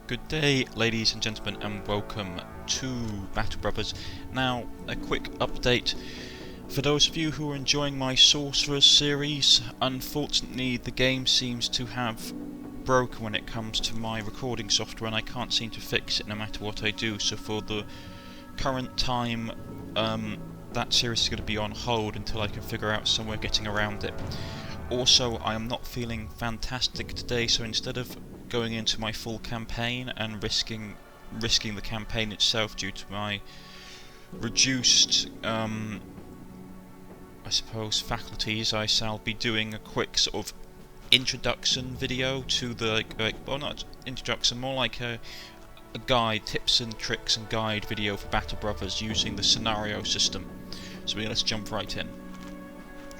Good day, ladies and gentlemen, and welcome to Battle Brothers. Now, a quick update. For those of you who are enjoying my Sorcerers series, unfortunately the game seems to have broken when it comes to my recording software, and I can't seem to fix it no matter what I do. So for the current time, that series is going to be on hold until I can figure out some way of getting around it. Also, I am not feeling fantastic today, so instead of going into my full campaign and risking the campaign itself due to my reduced I suppose faculties, I shall be doing a quick sort of introduction video to the well, not introduction, more like a guide, tips and tricks and guide video for Battle Brothers using the scenario system. So let's jump right in.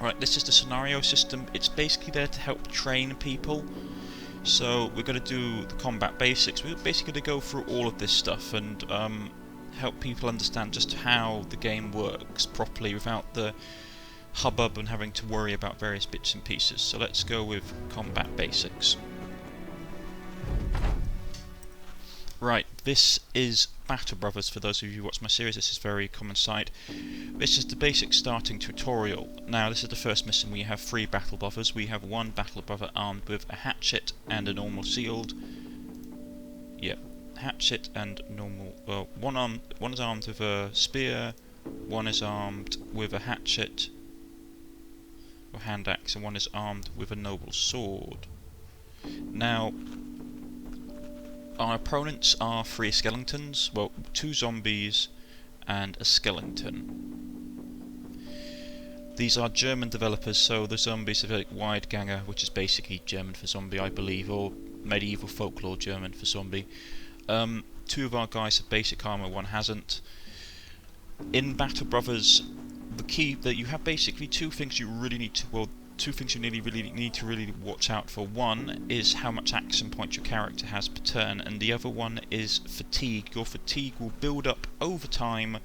Right, this is the scenario system. It's basically there to help train people. So we're going to do the combat basics. We're basically going to go through all of this stuff and help people understand just how the game works properly without the hubbub and having to worry about various bits and pieces. So let's go with combat basics. Right, this is Battle Brothers. For those of you who watch my series, this is a very common sight. This is the basic starting tutorial. Now, this is the first mission. We have 3 Battle Brothers. We have 1 Battle Brother armed with a hatchet and a normal shield. Yeah, hatchet and normal. Well, one is armed with a spear, one is armed with a hatchet or hand axe, and one is armed with a noble sword. Now, our opponents are 3 skeletons, well, 2 zombies and a skeleton. These are German developers, so the zombies are like Wideganger, which is basically German for zombie, I believe, or medieval folklore German for zombie. 2 of our guys have basic armor, 1 hasn't. In Battle Brothers, the key that you have basically 2 things you really need to, well, 2 things you really need to watch out for. One is how much action points your character has per turn, and the other one is fatigue. Your fatigue will build up over time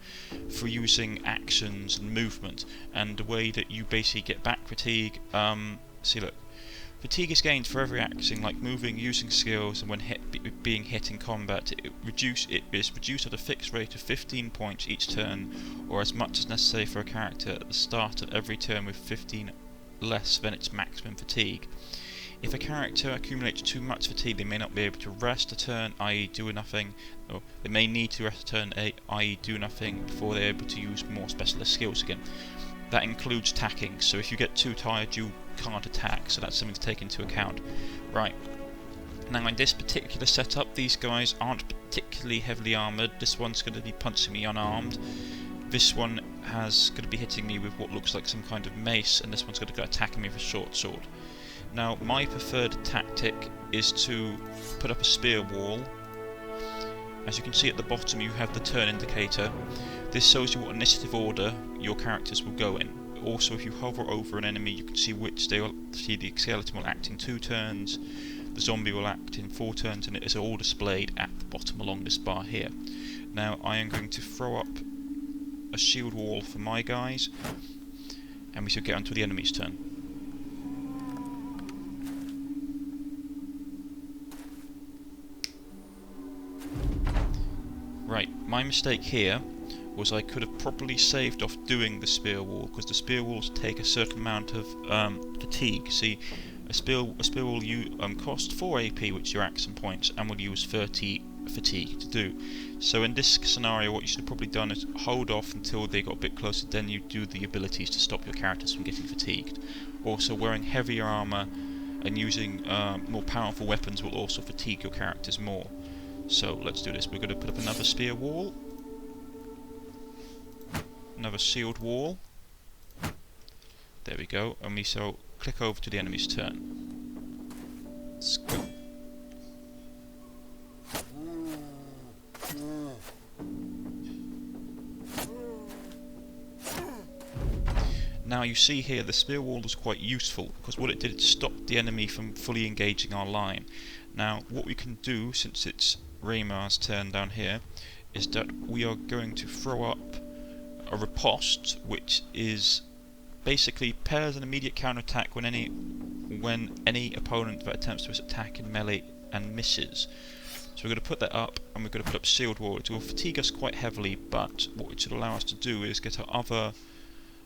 for using actions and movement, and the way that you basically get back fatigue, see look, fatigue is gained for every action like moving, using skills, and when being hit in combat. It is reduced at a fixed rate of 15 points each turn, or as much as necessary for a character at the start of every turn with 15 less than its maximum fatigue. If a character accumulates too much fatigue, they may not be able to rest a turn, i.e. do nothing, or they may need to rest a turn, i.e. do nothing, before they're able to use more specialist skills again. That includes tacking, so if you get too tired you can't attack, so that's something to take into account. Right, now in this particular setup, these guys aren't particularly heavily armoured. This one's going to be punching me unarmed. This one has going to be hitting me with what looks like some kind of mace, and this one's going to go attacking me with a short sword. Now, my preferred tactic is to put up a spear wall. As you can see at the bottom, you have the turn indicator. This shows you what initiative order your characters will go in. Also, if you hover over an enemy, you can see which they will. See, the skeleton will act in 2 turns, the zombie will act in 4 turns, and it is all displayed at the bottom along this bar here. Now, I am going to throw up a shield wall for my guys, and we should get onto the enemy's turn. Right, my mistake here was I could have probably saved off doing the spear wall, because the spear walls take a certain amount of fatigue. See, a spear wall cost 4 AP, which is your action points, and will use 30 fatigue to do. So in this scenario, what you should have probably done is hold off until they got a bit closer, then you do the abilities to stop your characters from getting fatigued. Also, wearing heavier armour and using more powerful weapons will also fatigue your characters more. So let's do this. We're going to put up another spear wall, another shield wall. There we go, and we shall click over to the enemy's turn. Let's go. Now you see here the spear wall was quite useful, because what it did, it stopped the enemy from fully engaging our line. Now what we can do, since it's Raymar's turn down here, is that we are going to throw up a riposte, which is basically pairs an immediate counterattack when any opponent that attempts to attack in melee and misses. So we're going to put that up, and we're going to put up shield wall. It will fatigue us quite heavily, but what it should allow us to do is get our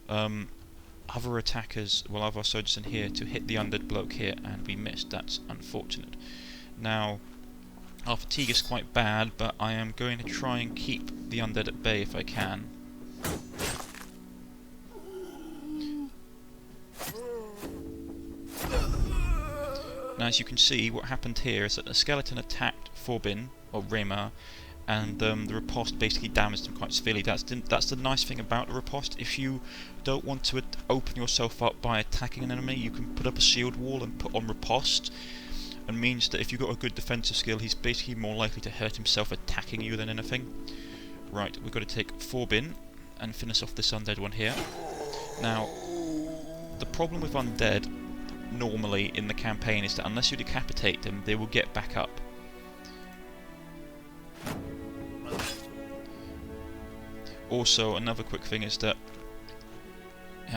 other attackers, well, other soldiers in here, to hit the undead bloke here, and we missed. That's unfortunate. Now, our fatigue is quite bad, but I am going to try and keep the undead at bay if I can. Now, as you can see, what happened here is that the skeleton attacked Forbin, or Rema, and the riposte basically damaged him quite severely. That's the nice thing about the riposte. If you don't want to open yourself up by attacking an enemy, you can put up a shield wall and put on riposte, and means that if you've got a good defensive skill, he's basically more likely to hurt himself attacking you than anything. Right, we've got to take Forbin and finish off this undead one here. Now, the problem with undead normally in the campaign is that unless you decapitate them, they will get back up. Also, another quick thing is that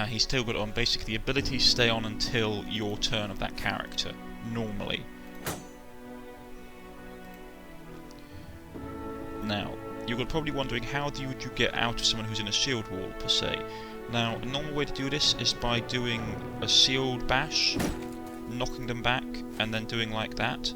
he's still got on basically the ability to stay on until your turn of that character, normally. Now, you're probably wondering, how would you get out of someone who's in a shield wall, per se? Now, a normal way to do this is by doing a shield bash, knocking them back, and then doing like that.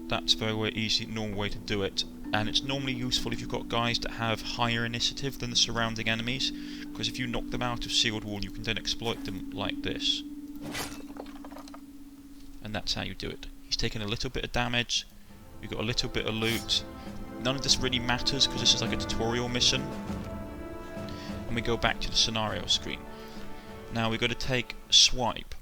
That's a very easy, normal way to do it. And it's normally useful if you've got guys that have higher initiative than the surrounding enemies, because if you knock them out of shield wall, you can then exploit them like this. And that's how you do it. He's taken a little bit of damage, we've got a little bit of loot. None of this really matters, because this is like a tutorial mission. And we go back to the scenario screen. Now we've got to take Swipe,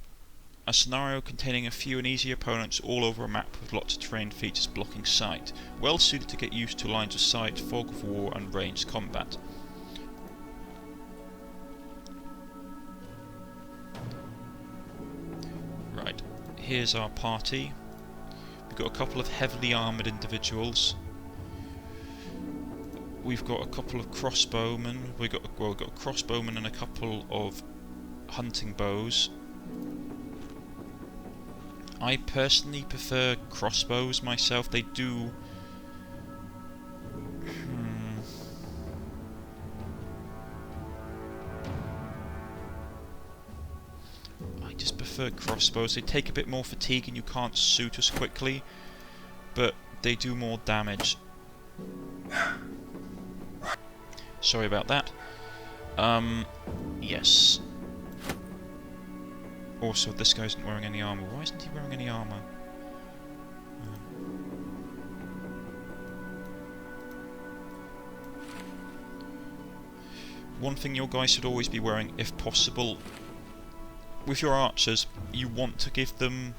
a scenario containing a few and easy opponents all over a map with lots of terrain features blocking sight, well suited to get used to lines of sight, fog of war and ranged combat. Right, here's our party. We've got a couple of heavily armoured individuals. We've got a couple of crossbowmen. We've got a crossbowman and a couple of hunting bows. I personally prefer crossbows myself. They do... I just prefer crossbows. They take a bit more fatigue and you can't shoot as quickly, but they do more damage. Sorry about that. Yes. Also, this guy isn't wearing any armour. Why isn't he wearing any armour? One thing your guys should always be wearing, if possible, with your archers, you want to give them...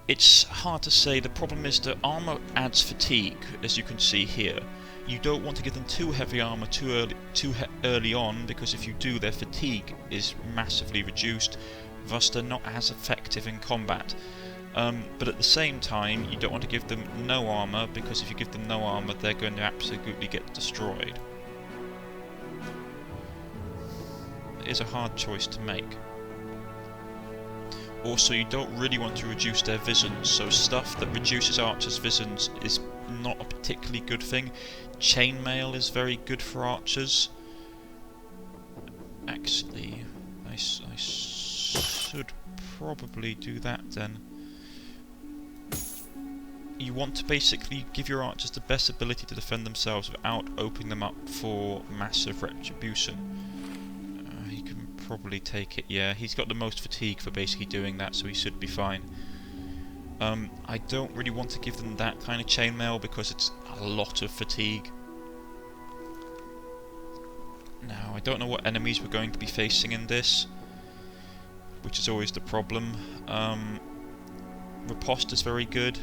It's hard to say. The problem is that armour adds fatigue, as you can see here. You don't want to give them too heavy armour too early on, because if you do, their fatigue is massively reduced. Thus, they're not as effective in combat. But at the same time, you don't want to give them no armour, because if you give them no armour, they're going to absolutely get destroyed. It is a hard choice to make. Also, you don't really want to reduce their visions, so stuff that reduces archers' visions is not a particularly good thing. Chainmail is very good for archers. Actually, I should probably do that then. You want to basically give your archers the best ability to defend themselves without opening them up for massive retribution. He can probably take it, yeah. He's got the most fatigue for basically doing that, so he should be fine. I don't really want to give them that kind of chainmail because it's a lot of fatigue. Now, I don't know what enemies we're going to be facing in this, which is always the problem. Riposte is very good.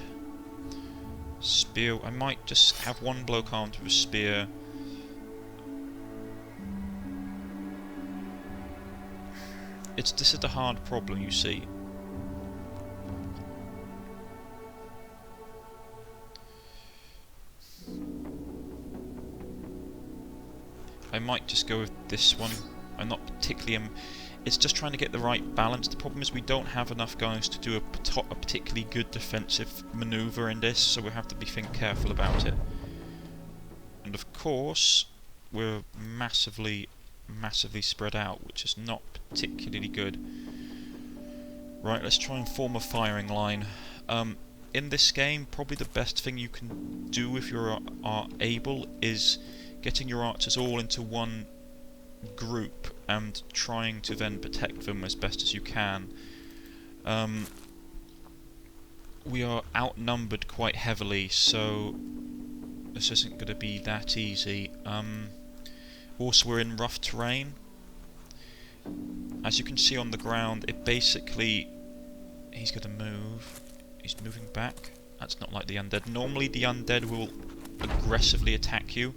Spear, I might just have one bloke armed with a spear. This is the hard problem, you see. I might just go with this one. I'm not particularly it's just trying to get the right balance. The problem is we don't have enough guys to do a particularly good defensive manoeuvre in this, so we have to be careful about it. And of course, we're massively spread out, which is not particularly good. Right, let's try and form a firing line. In this game, probably the best thing you can do if you are able is getting your archers all into one group and trying to then protect them as best as you can. We are outnumbered quite heavily, so this isn't going to be that easy. Also, we're in rough terrain. As you can see on the ground, it basically... He's going to move. He's moving back. That's not like the undead. Normally the undead will aggressively attack you.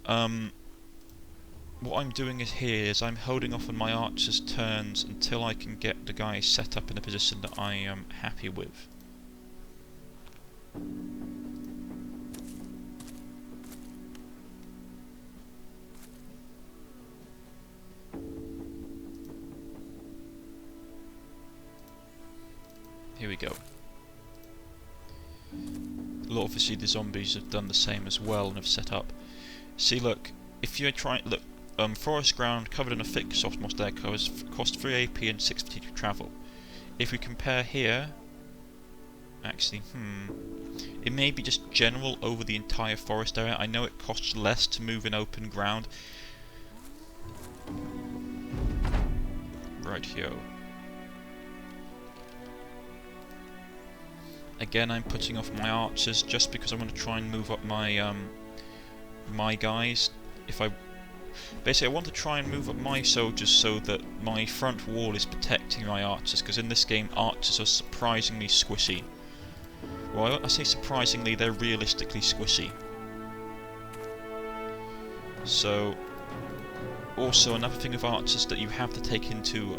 What I'm doing is I'm holding off on my archers' turns until I can get the guys set up in a position that I am happy with. Here we go. Well, obviously the zombies have done the same as well and have set up. See, look, if you're trying... Look, forest ground covered in a thick soft moss dead cost 3 AP and 6 fatigue to travel. If we compare here... Actually, it may be just general over the entire forest area. I know it costs less to move in open ground. Right here. Again, I'm putting off my archers just because I want to try and move up my my guys. Basically, I want to try and move up my soldiers so that my front wall is protecting my archers, because in this game, archers are surprisingly squishy. Well, I say surprisingly, they're realistically squishy. So, also another thing of archers that you have to take into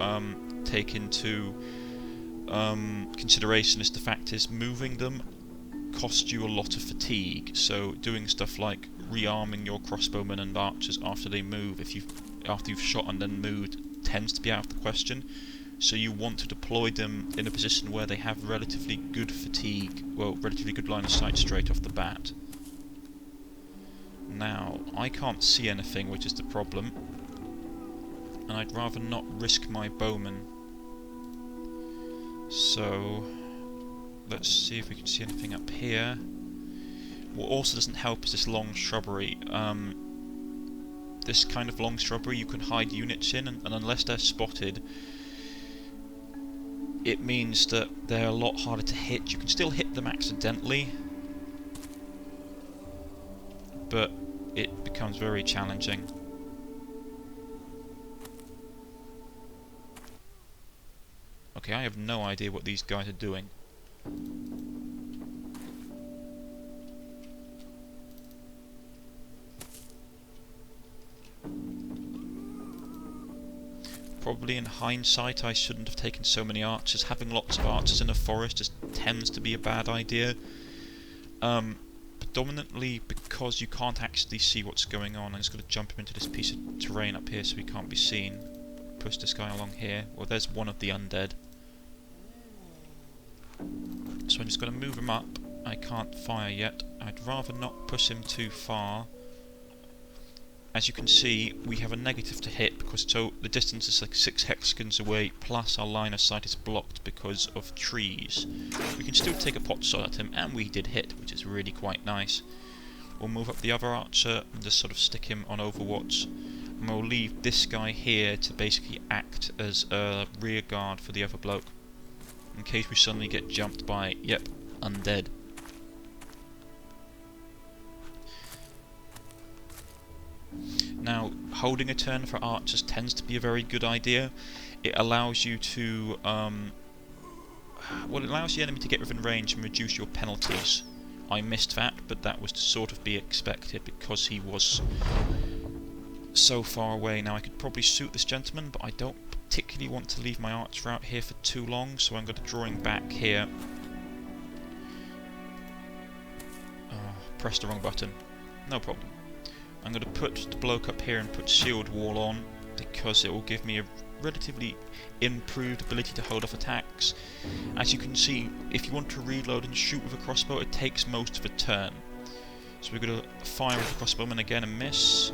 consideration is the fact is moving them costs you a lot of fatigue. So doing stuff like rearming your crossbowmen and archers after they move, after you've shot and then moved, tends to be out of the question. So you want to deploy them in a position where they have relatively good fatigue, well, relatively good line of sight straight off the bat. Now, I can't see anything, which is the problem, and I'd rather not risk my bowmen. So, let's see if we can see anything up here. What also doesn't help is this long shrubbery. This kind of long shrubbery you can hide units in, and unless they're spotted, it means that they're a lot harder to hit. You can still hit them accidentally, but it becomes very challenging. Okay, I have no idea what these guys are doing. Probably in hindsight I shouldn't have taken so many archers. Having lots of archers in a forest just tends to be a bad idea. Predominantly because you can't actually see what's going on. I'm just going to jump him into this piece of terrain up here so he can't be seen. Push this guy along here. Well, there's one of the undead. So I'm just going to move him up. I can't fire yet. I'd rather not push him too far. As you can see, we have a negative to hit because the distance is like 6 hexagons away, plus our line of sight is blocked because of trees. We can still take a pot shot at him, and we did hit, which is really quite nice. We'll move up the other archer and just sort of stick him on overwatch. And we'll leave this guy here to basically act as a rear guard for the other bloke, in case we suddenly get jumped by, yep, undead. Now, holding a turn for archers tends to be a very good idea. It allows you to, well, it allows the enemy to get within range and reduce your penalties. I missed that, but that was to sort of be expected because he was so far away. Now, I could probably shoot this gentleman, but I don't particularly want to leave my archer out here for too long, so I'm going to draw him back here. Press the wrong button. No problem. I'm going to put the bloke up here and put shield wall on, because it will give me a relatively improved ability to hold off attacks. As you can see, if you want to reload and shoot with a crossbow, it takes most of a turn. So we're going to fire with the crossbowman again and miss.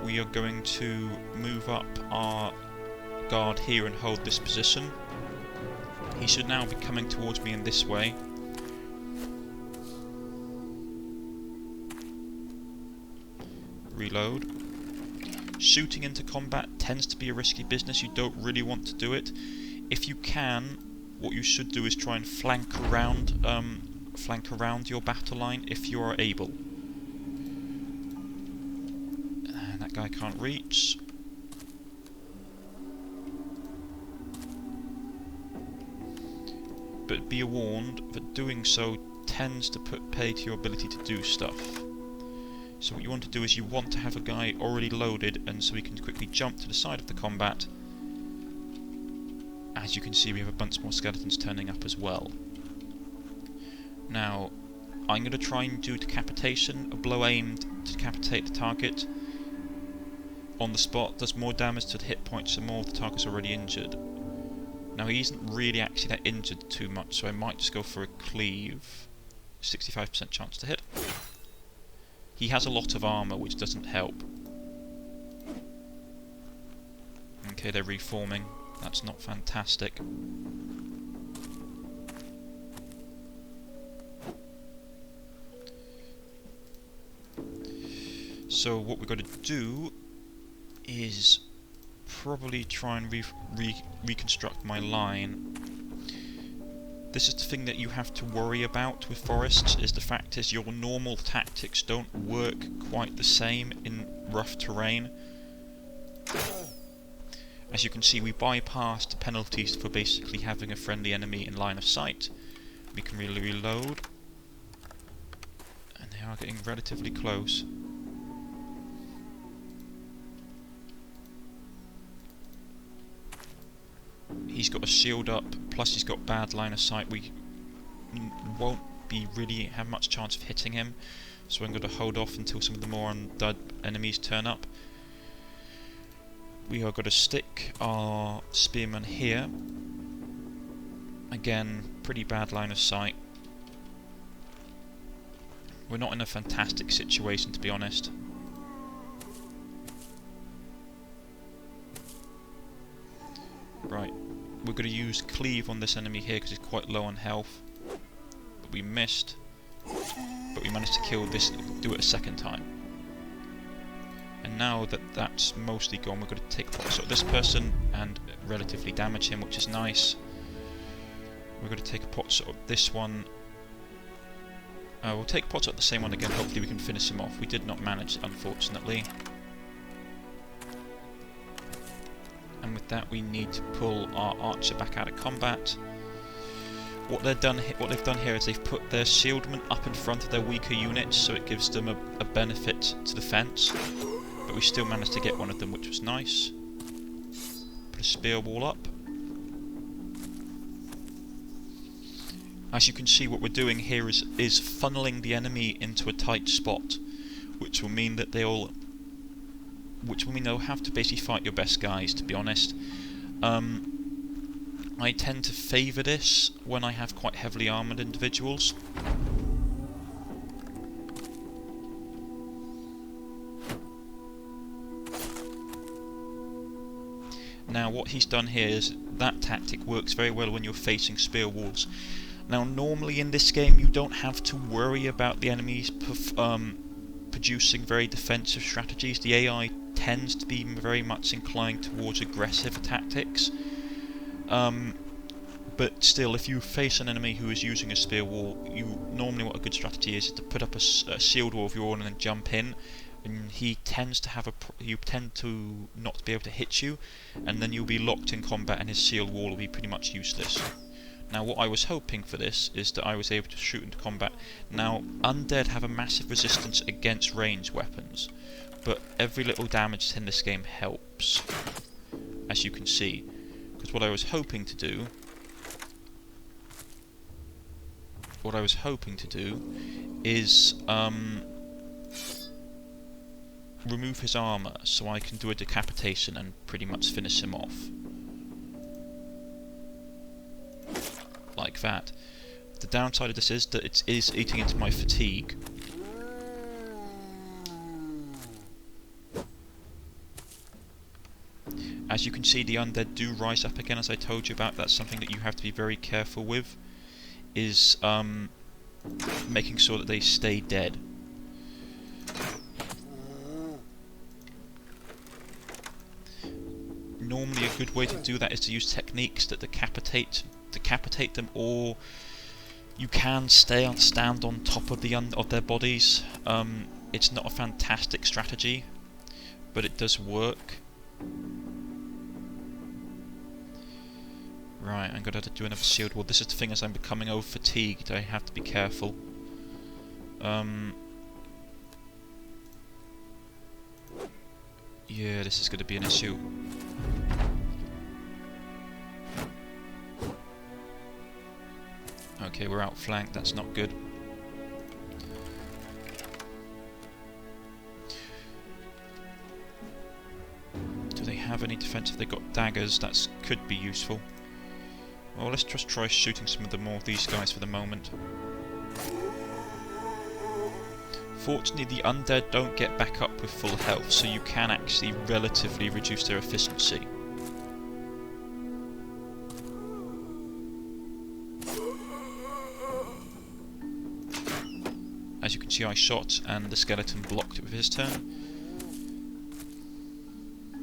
We are going to move up our guard here and hold this position. He should now be coming towards me in this way. Reload. Shooting into combat tends to be a risky business. You don't really want to do it. If you can, what you should do is try and flank around your battle line if you are able. And that guy can't reach. But be warned that doing so tends to put pay to your ability to do stuff. So what you want to do is you want to have a guy already loaded, and so we can quickly jump to the side of the combat. As you can see, we have a bunch more skeletons turning up as well. Now, I'm going to try and do decapitation. A blow aimed to decapitate the target on the spot does more damage to the hit points the more the target's already injured. Now, he isn't really actually that injured too much, so I might just go for a cleave. 65% chance to hit. He has a lot of armour, which doesn't help. Okay, they're reforming. That's not fantastic. So what we're going to do is probably try and reconstruct my line. This is the thing that you have to worry about with forests, is the fact is your normal tactics don't work quite the same in rough terrain. As you can see, we bypassed the penalties for basically having a friendly enemy in line of sight. We can really reload. And they are getting relatively close. He's got a shield up, plus he's got bad line of sight. We won't really have much chance of hitting him, so I'm going to hold off until some of the more undead enemies turn up. We are going to stick our spearman here. Again, pretty bad line of sight. We're not in a fantastic situation, to be honest. Right. We're going to use cleave on this enemy here because he's quite low on health. But we missed. But we managed to kill this, do it a second time. And now that that's mostly gone, we're going to take pots at this person and relatively damage him, which is nice. We're going to take a pot at this one. We'll take pots at the same one again, hopefully we can finish him off. We did not manage, unfortunately. And with that we need to pull our archer back out of combat. What they've done here is they've put their shieldmen up in front of their weaker units, so it gives them a benefit to defence. But we still managed to get one of them, which was nice. Put a spear wall up. As you can see, what we're doing here is funneling the enemy into a tight spot, which will mean that they'll have to basically fight your best guys, to be honest. I tend to favour this when I have quite heavily armoured individuals. Now what he's done here is that tactic works very well when you're facing spear walls. Now normally in this game you don't have to worry about the enemies producing very defensive strategies. The AI tends to be very much inclined towards aggressive tactics. But still, if you face an enemy who is using a spear wall, normally what a good strategy is to put up a shield wall of your own and then jump in. And he tends to you tend to not be able to hit you, and then you'll be locked in combat and his shield wall will be pretty much useless. Now what I was hoping for this is that I was able to shoot into combat. Now undead have a massive resistance against ranged weapons, but every little damage in this game helps, as you can see. Because what I was hoping to do is remove his armour so I can do a decapitation and pretty much finish him off. Like that. The downside of this is that it is eating into my fatigue. As you can see, the undead do rise up again, as I told you about. That's something that you have to be very careful with, is making sure that they stay dead. Normally a good way to do that is to use techniques that decapitate them, or you can stand on top of their bodies. It's not a fantastic strategy, but it does work. Right, I'm going to do another shield wall. This is the thing, as I'm becoming over fatigued, I have to be careful. Yeah, this is going to be an issue. Okay, we're outflanked, that's not good. Do they have any defense? If they've got daggers, that could be useful. Well, let's just try shooting some of these guys for the moment. Fortunately, the undead don't get back up with full health, so you can actually relatively reduce their efficiency. As you can see, I shot and the skeleton blocked it with his turn.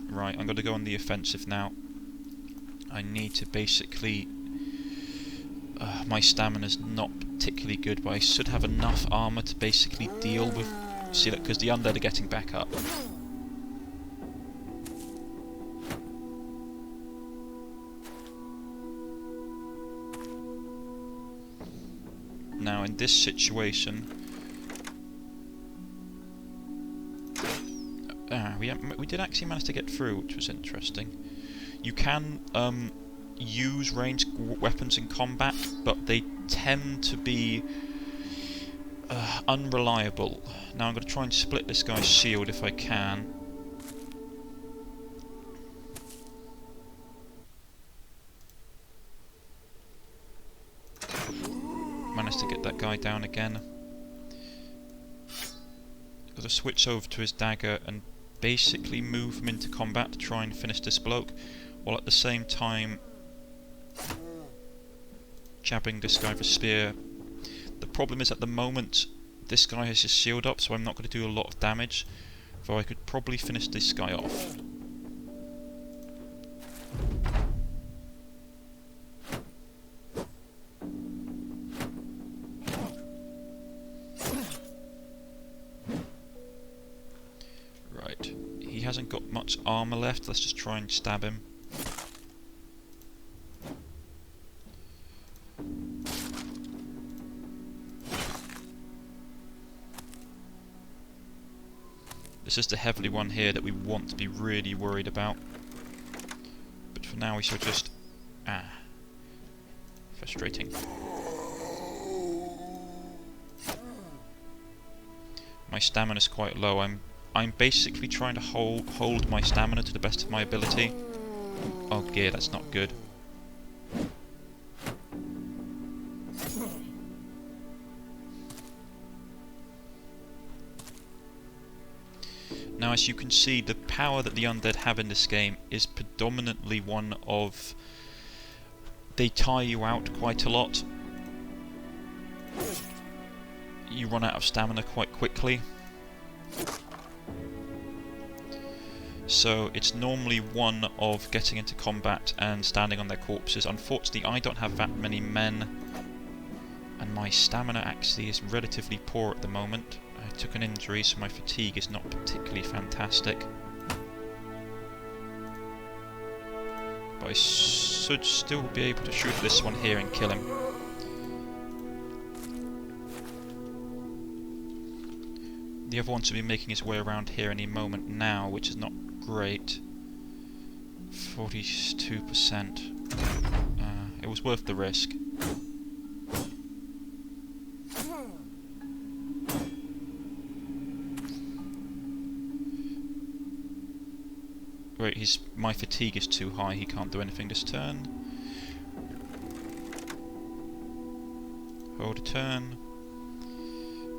Right, I'm going to go on the offensive now. I need to basically... my stamina's not particularly good, but I should have enough armour to basically deal with... See, look, because the undead are getting back up. Now, in this situation... we did actually manage to get through, which was interesting. You can use ranged weapons in combat, but they tend to be unreliable. Now I'm going to try and split this guy's shield if I can. Managed to get that guy down again. Got to switch over to his dagger and basically move him into combat to try and finish this bloke, while at the same time jabbing this guy with a spear. The problem is, at the moment this guy has his shield up, so I'm not going to do a lot of damage, though I could probably finish this guy off. Right, he hasn't got much armour left, let's just try and stab him. This is the heavily one here that we want to be really worried about. But for now we shall just... frustrating. My stamina's quite low. I'm basically trying to hold my stamina to the best of my ability. Oh dear, that's not good. Now, as you can see, the power that the undead have in this game is predominantly one of... they tire you out quite a lot. You run out of stamina quite quickly. So it's normally one of getting into combat and standing on their corpses. Unfortunately, I don't have that many men, and my stamina actually is relatively poor at the moment. I took an injury, so my fatigue is not particularly fantastic. But I should still be able to shoot this one here and kill him. The other one should be making his way around here any moment now, which is not great. 42%. It was worth the risk. Right, my fatigue is too high, he can't do anything this turn. Hold a turn.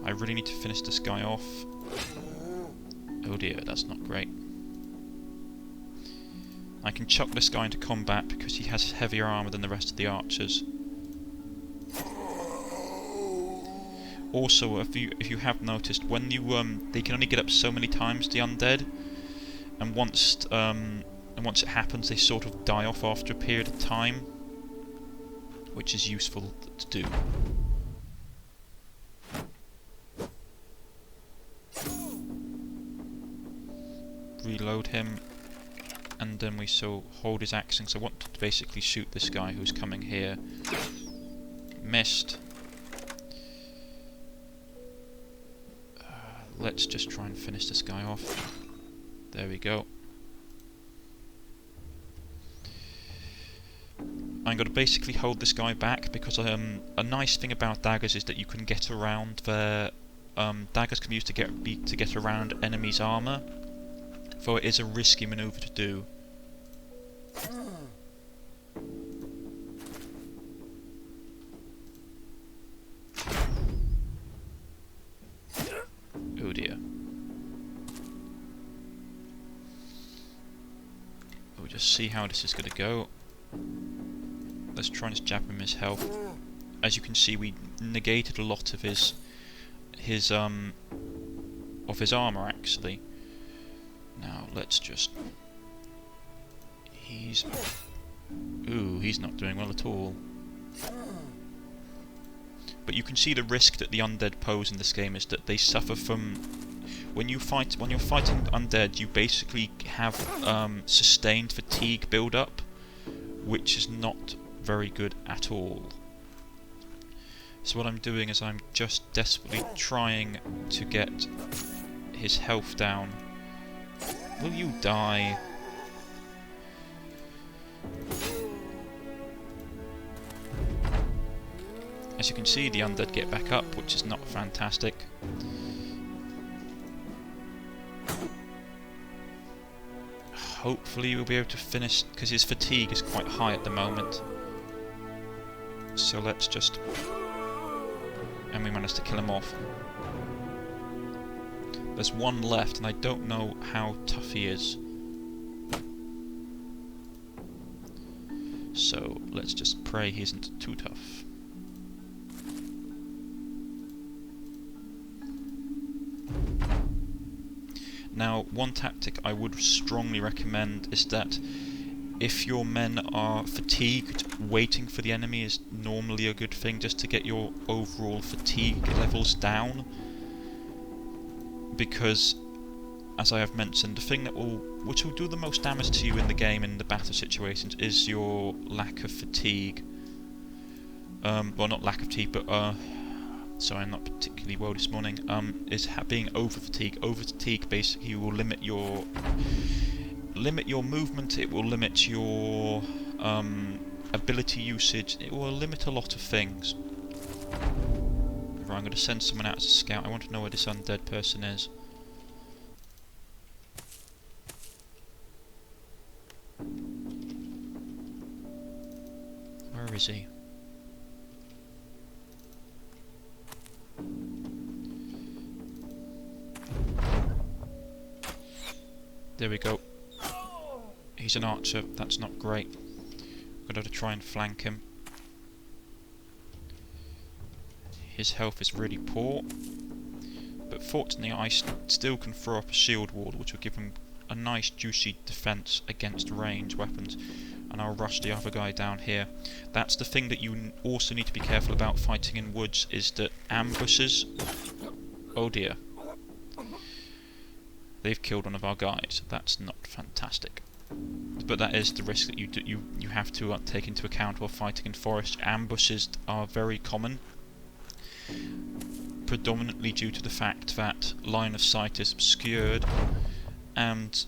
I really need to finish this guy off. Oh dear, that's not great. I can chuck this guy into combat because he has heavier armour than the rest of the archers. Also, if you have noticed, when you they can only get up so many times, the undead, and once it happens, they sort of die off after a period of time, which is useful to do. Reload him, and then we hold his axe, so I want to basically shoot this guy who's coming here. Missed. Let's just try and finish this guy off. There we go. I'm going to basically hold this guy back because a nice thing about daggers is that you can get around their daggers can be used to get around enemies' armour, though it is a risky manoeuvre to do. Oh dear. We'll just see how this is going to go. Let's try and just jab him his health. As you can see, we negated a lot of his armour actually. Now let's just. He's not doing well at all. But you can see the risk that the undead pose in this game is that they suffer from. When you're fighting undead, you basically have sustained fatigue build up, which is not very good at all. So what I'm doing is I'm just desperately trying to get his health down. Will you die? As you can see, the undead get back up, which is not fantastic. Hopefully we'll be able to finish, because his fatigue is quite high at the moment. So let's just... And we managed to kill him off. There's one left, and I don't know how tough he is. So let's just pray he isn't too tough. Now, one tactic I would strongly recommend is that if your men are fatigued, waiting for the enemy is normally a good thing, just to get your overall fatigue levels down. Because, as I have mentioned, the thing which will do the most damage to you in the game in the battle situations is your lack of fatigue. Well, not lack of fatigue, but sorry, I'm not particularly well this morning. Is being over fatigue. Over fatigue basically will limit your movement. It will limit your ability usage. It will limit a lot of things. Right, I'm going to send someone out as a scout. I want to know where this undead person is. Where is he? There we go. He's an archer, that's not great. I'm going to try and flank him. His health is really poor, but fortunately I still can throw up a shield wall, which will give him a nice juicy defense against range weapons, and I'll rush the other guy down here. That's the thing that you also need to be careful about fighting in woods, is that ambushes... Oh dear. They've killed one of our guys. That's not fantastic. But that is the risk that you have to take into account while fighting in forest. Ambushes are very common, predominantly due to the fact that line of sight is obscured, and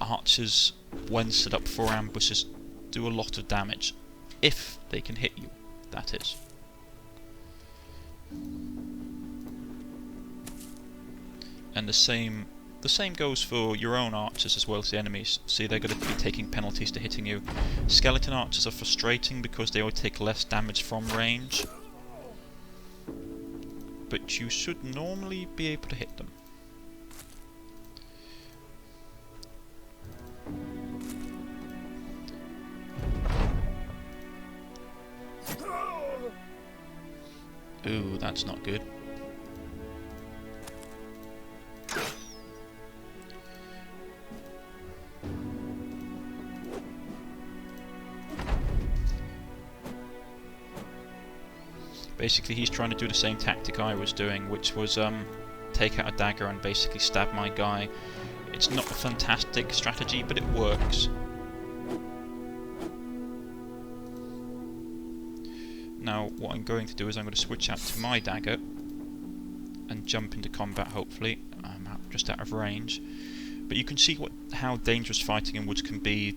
archers, when set up for ambushes, do a lot of damage. If they can hit you, that is. And the same The same goes for your own archers as well as the enemies. See, they're going to be taking penalties to hitting you. Skeleton archers are frustrating because they will take less damage from range, but you should normally be able to hit them. Ooh, that's not good. Basically, he's trying to do the same tactic I was doing, which was take out a dagger and basically stab my guy. It's not a fantastic strategy, but it works. Now, what I'm going to do is I'm going to switch out to my dagger and jump into combat, hopefully. I'm just out of range. But you can see how dangerous fighting in woods can be.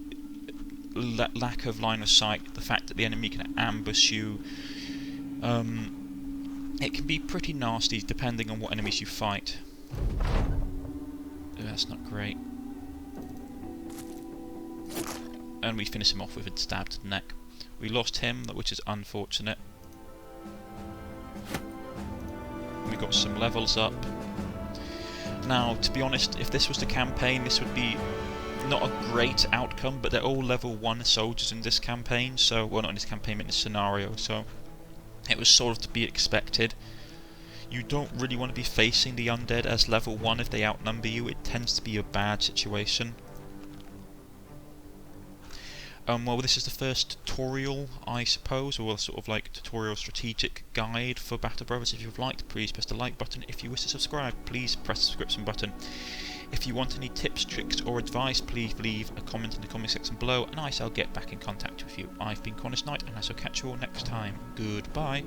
Lack of line of sight, the fact that the enemy can ambush you. It can be pretty nasty depending on what enemies you fight. That's not great. And we finish him off with a stab to the neck. We lost him, which is unfortunate. We got some levels up. Now, to be honest, if this was the campaign, this would be not a great outcome, but they're all level 1 soldiers in this campaign, so, well, not in this campaign, but in this scenario, so it was sort of to be expected. You don't really want to be facing the undead as level 1 if they outnumber you. It tends to be a bad situation. Well, this is the first tutorial, I suppose, or sort of like tutorial strategic guide for Battle Brothers. If you've liked, please press the like button. If you wish to subscribe, please press the subscription button. If you want any tips, tricks or advice, please leave a comment in the comment section below and I shall get back in contact with you. I've been Cornish-Knight and I shall catch you all next time. Goodbye.